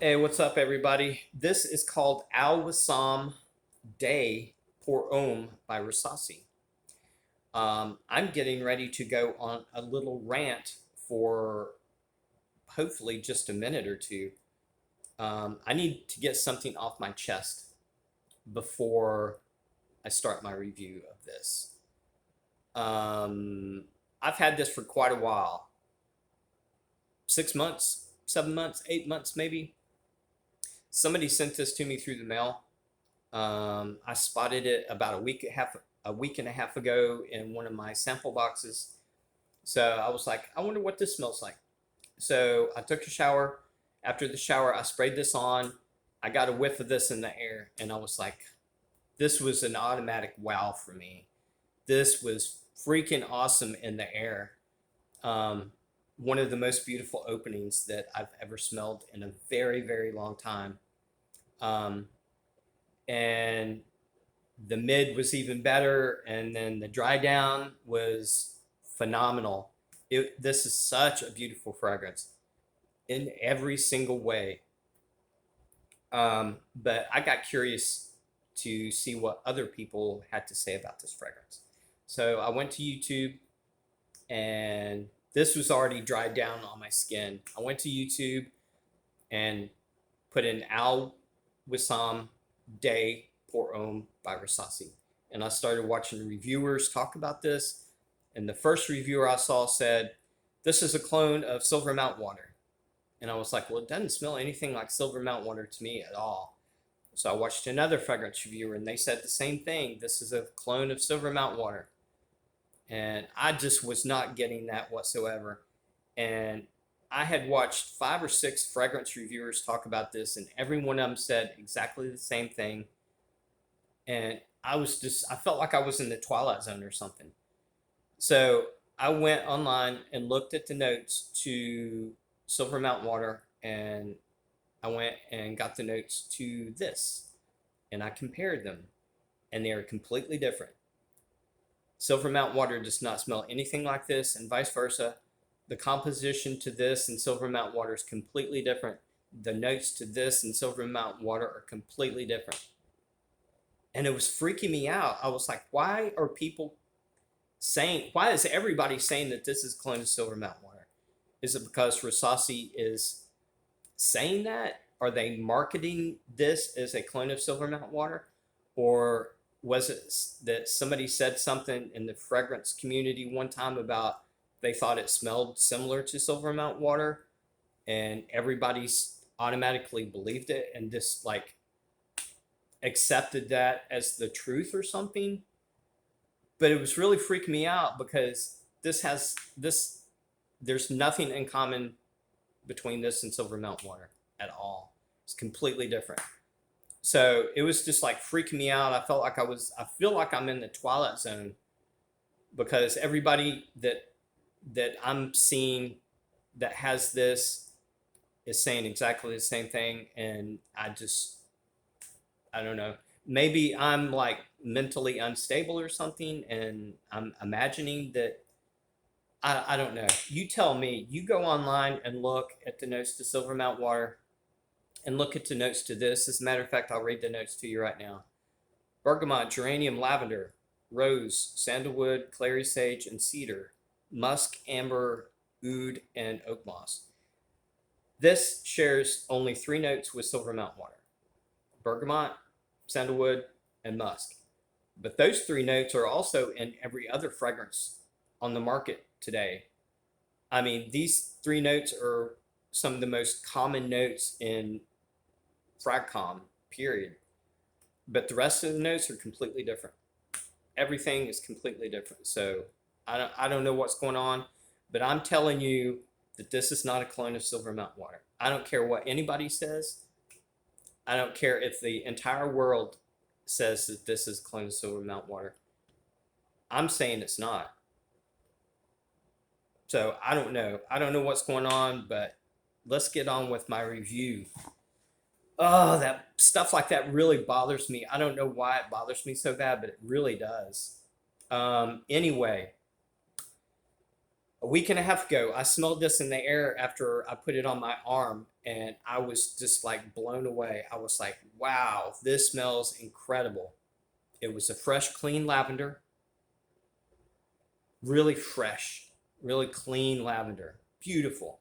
Hey, what's up, everybody? This is called Al Wisam Day Pour Om by Rasasi. I'm getting ready to go on a little rant for hopefully just a minute or two. I need to get something off my chest before I start my review of this. Um, I've had this for quite a while, 6 months, 7 months, 8 months, maybe. Somebody sent this to me through the mail. I spotted it about a week and a half ago in one of my sample boxes. So I was like, I wonder what this smells like. So I took a shower. After the shower, I sprayed this on. I got a whiff of this in the air, and I was like, this was an automatic wow for me. This was freaking awesome in the air. Um, One of the most beautiful openings that I've ever smelled in a very, very long time. Um, and the mid was even better, and then the dry down was phenomenal. This is such a beautiful fragrance in every single way. But I got curious to see what other people had to say about this fragrance. So I went to YouTube, and this was already dried down on my skin. I went to YouTube and put in Al Wissam Day Pour Homme by Rasasi. And I started watching reviewers talk about this. And the first reviewer I saw said, this is a clone of Silver Mount Water. And I was like, well, it doesn't smell anything like Silver Mount Water to me at all. So I watched another fragrance reviewer, and they said the same thing. This is a clone of Silver Mount Water. And I just was not getting that whatsoever. And I had watched 5 or 6 fragrance reviewers talk about this, and every one of them said exactly the same thing. And I felt like I was in the Twilight Zone or something. So I went online and looked at the notes to Silver Mount Water, and I went and got the notes to this, and I compared them, and they are completely different. Silver Mount Water does not smell anything like this, and vice versa. The composition to this and Silver Mount Water is completely different. The notes to this and Silver Mount Water are completely different. And it was freaking me out. I was like, why is everybody saying that this is clone of Silver Mount Water? Is it because Rasasi is saying that? Are they marketing this as a clone of Silver Mount Water? Or was it that somebody said something in the fragrance community one time about they thought it smelled similar to Silver Mount Water, and everybody's automatically believed it and just like accepted that as the truth or something? But it was really freaking me out because there's nothing in common between this and Silver Mount Water at all. It's completely different. So it was just like freaking me out. I feel like I'm in the Twilight Zone because everybody that I'm seeing that has this is saying exactly the same thing. And I don't know. Maybe I'm like mentally unstable or something, and I'm imagining that. I don't know. You tell me. You go online and look at the notes to Silver Mount Water and look at the notes to this. As a matter of fact, I'll read the notes to you right now. Bergamot, geranium, lavender, rose, sandalwood, clary sage, and cedar, musk, amber, oud, and oak moss. This shares only 3 notes with Silver Mount Water: bergamot, sandalwood, and musk. But those 3 notes are also in every other fragrance on the market today. I mean, these 3 notes are some of the most common notes in fragcom, period. But the rest of the notes are completely different. Everything is completely different. So I don't know what's going on, but I'm telling you that this is not a clone of Silver Mount Water. I don't care what anybody says. I don't care if the entire world says that this is a clone of Silver Mount Water. I'm saying it's not. So I don't know. I don't know what's going on, but let's get on with my review. Oh, that stuff like that really bothers me. I don't know why it bothers me so bad, but it really does. Anyway, A week and a half ago, I smelled this in the air after I put it on my arm, and I was just like blown away. I was like, wow, this smells incredible. It was a fresh, clean lavender, really fresh, really clean lavender, beautiful.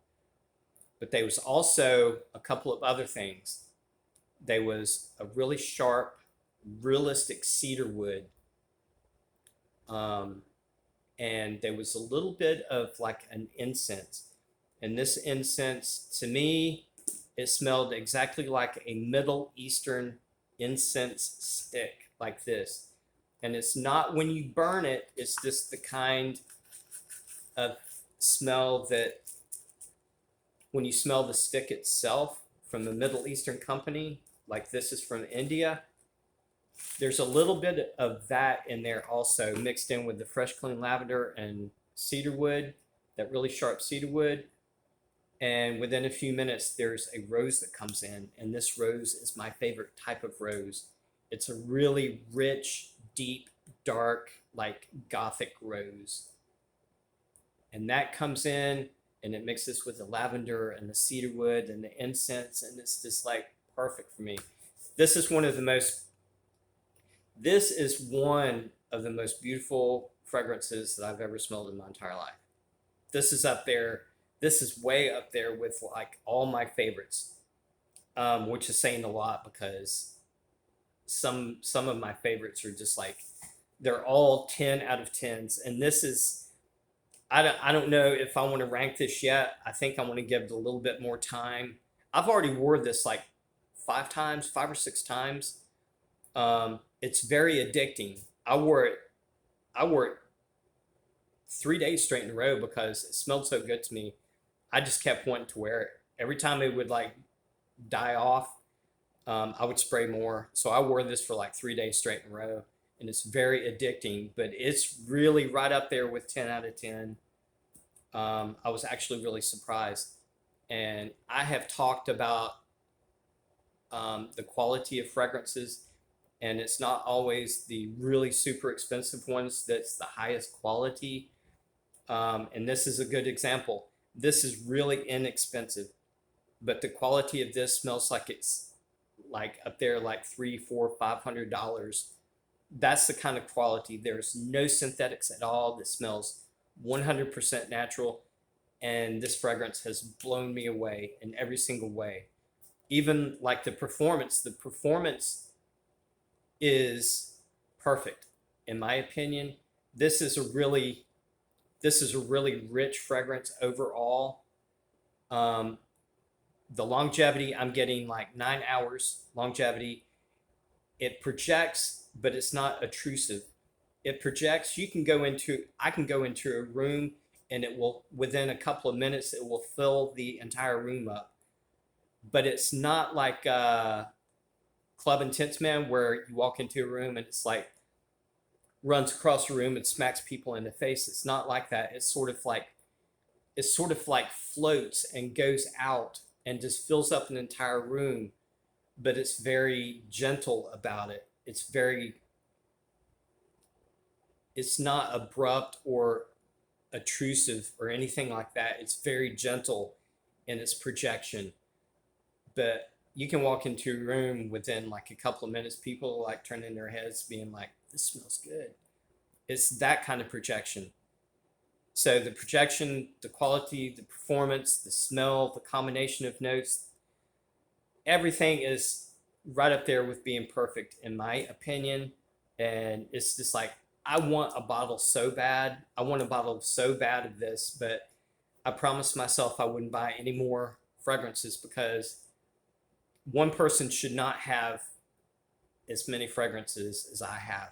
But there was also a couple of other things. There was a really sharp, realistic cedar wood, um, and there was a little bit of like an incense. And this incense, to me, it smelled exactly like a Middle Eastern incense stick, like this. And it's not when you burn it, it's just the kind of smell that when you smell the stick itself from the Middle Eastern company, like this is from India, there's a little bit of that in there also, mixed in with the fresh, clean lavender and cedar wood, that really sharp cedar wood. And within a few minutes, there's a rose that comes in, and this rose is my favorite type of rose. It's a really rich, deep, dark, like gothic rose. And that comes in, and it mixes with the lavender and the cedar wood and the incense, and it's just like perfect for me. This is one of the most this is one of the most beautiful fragrances that I've ever smelled in my entire life. This is up there. This is way up there with like all my favorites, which is saying a lot because some of my favorites are just like they're all 10 out of 10s, and this is I don't know if I want to rank this yet. I think I want to give it a little bit more time. I've already wore this like 5 times, 5 or 6 times. It's very addicting. I wore it 3 days straight in a row because it smelled so good to me. I just kept wanting to wear it. Every time it would like die off, I would spray more. So I wore this for like 3 days straight in a row, and it's very addicting. But it's really right up there with 10 out of 10. I was actually really surprised, and I have talked about the quality of fragrances, and it's not always the really super expensive ones that's the highest quality. And this is a good example. This is really inexpensive, but the quality of this smells like it's like up there, like $300, $400, $500. That's the kind of quality. There's no synthetics at all. This smells 100% natural, and this fragrance has blown me away in every single way. Even like the performance is perfect in my opinion. This is a really rich fragrance overall. Um, the longevity, I'm getting like 9 hours longevity. It projects, but it's not obtrusive. It projects. I can go into a room, and it will, within a couple of minutes, it will fill the entire room up. But it's not like Club Intense Man, where you walk into a room and it's like runs across the room and smacks people in the face. It's not like that. It's sort of like floats and goes out and just fills up an entire room, but it's very gentle about it. It's not abrupt or obtrusive or anything like that. It's very gentle in its projection. But you can walk into a room within like a couple of minutes, people like turning their heads being like, this smells good. It's that kind of projection. So the projection, the quality, the performance, the smell, the combination of notes, everything is right up there with being perfect in my opinion. And it's just like, I want a bottle so bad. I want a bottle so bad of this, but I promised myself I wouldn't buy any more fragrances because one person should not have as many fragrances as I have.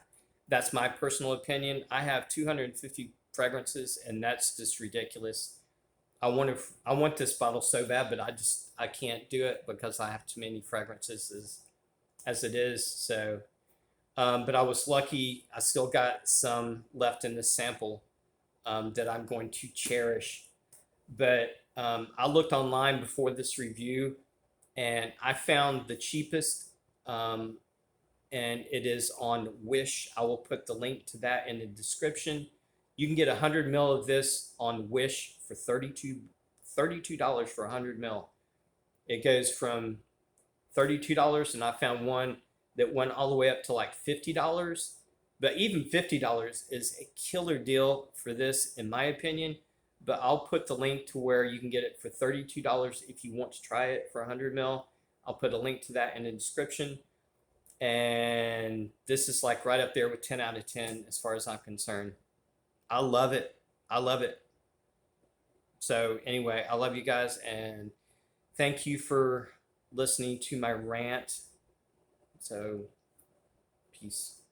That's my personal opinion. I have 250 fragrances, and that's just ridiculous. I want this bottle so bad, but I can't do it because I have too many fragrances as it is. So, but I was lucky. I still got some left in this sample that I'm going to cherish. But I looked online before this review, and I found the cheapest, and it is on Wish. I will put the link to that in the description. You can get 100 mil of this on Wish for $32 for 100 mil. It goes from $32, and I found one that went all the way up to like $50. But even $50 is a killer deal for this, in my opinion. But I'll put the link to where you can get it for $32 if you want to try it for 100 mil. I'll put a link to that in the description. And this is like right up there with 10 out of 10 as far as I'm concerned. I love it. I love it. So anyway, I love you guys, and thank you for listening to my rant. So peace.